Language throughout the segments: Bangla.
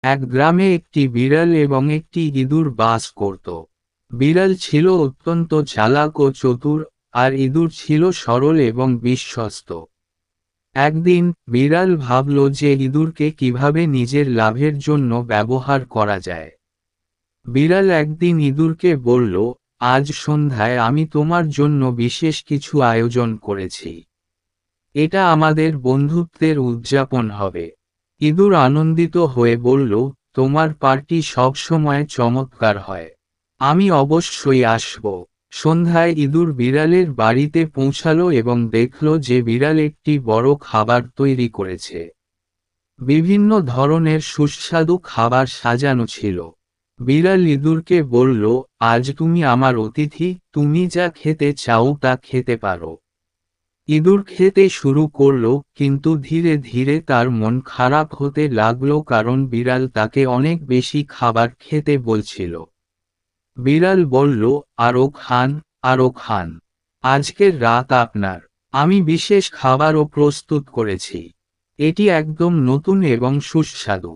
এক গ্রামে একটি বিড়াল এবং একটি ইঁদুর বাস করত। বিড়াল ছিল অত্যন্ত চালাক ও চতুর, আর ইঁদুর ছিল সরল এবং বিশ্বস্ত। একদিন বিড়াল ভাবল যে ইঁদুরকে কিভাবে নিজের লাভের জন্য ব্যবহার করা যায়। বিড়াল একদিন ইঁদুরকে বলল, আজ সন্ধ্যায় আমি তোমার জন্য বিশেষ কিছু আয়োজন করেছি। এটা আমাদের বন্ধুত্বের উদযাপন হবে। ইঁদুর আনন্দিত হয়ে বলল, তোমার পার্টি সবসময় চমৎকার হয়। আমি অবশ্যই আসব। সন্ধ্যায় ইঁদুর বিড়ালের বাড়িতে পৌঁছালো এবং দেখল যে বিড়াল একটি বড় খাবার তৈরি করেছে। বিভিন্ন ধরনের সুস্বাদু খাবার সাজানো ছিল। বিড়াল ইঁদুরকে বলল, আজ তুমি আমার অতিথি, তুমি যা খেতে চাও তা খেতে পারো। ইঁদুর খেতে শুরু করলো, কিন্তু ধীরে ধীরে তার মন খারাপ হতে লাগলো কারণ বিড়াল তাকে অনেক বেশি খাবার খেতে বলছিল। বিড়াল বলল, আরও খান, আরও খান। আজকের রাত আপনার। আমি বিশেষ খাবারও প্রস্তুত করেছি। এটি একদম নতুন এবং সুস্বাদু।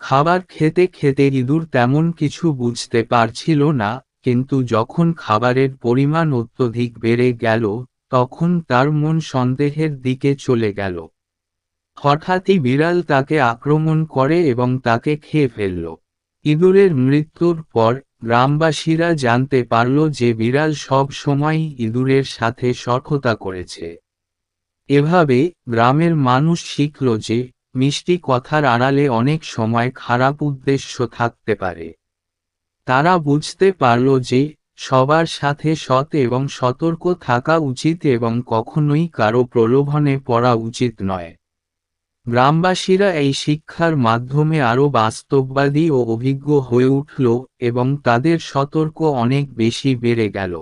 খাবার খেতে খেতে ইঁদুর তেমন কিছু বুঝতে পারছিল না, কিন্তু যখন খাবারের পরিমাণ অত্যধিক বেড়ে গেল, তখন তার মন সন্দেহের দিকে চলে গেল। হঠাৎই বিড়াল তাকে আক্রমণ করে এবং তাকে খেয়ে ফেলল। ইঁদুরের মৃত্যুর পর গ্রামবাসীরা জানতে পারল যে বিড়াল সব সময়ই ইঁদুরের সাথে সখ্যতা করেছে। এভাবে গ্রামের মানুষ শিখল যে মিষ্টি কথার আড়ালে অনেক সময় খারাপ উদ্দেশ্য থাকতে পারে। তারা বুঝতে পারল যে সবার সাথে সৎ এবং সতর্ক থাকা উচিত এবং কখনোই কারো প্রলোভনে পড়া উচিত নয়। গ্রামবাসীরা এই শিক্ষার মাধ্যমে আরও বাস্তববাদী ও অভিজ্ঞ হয়ে উঠল এবং তাদের সতর্ক অনেক বেশি বেড়ে গেল।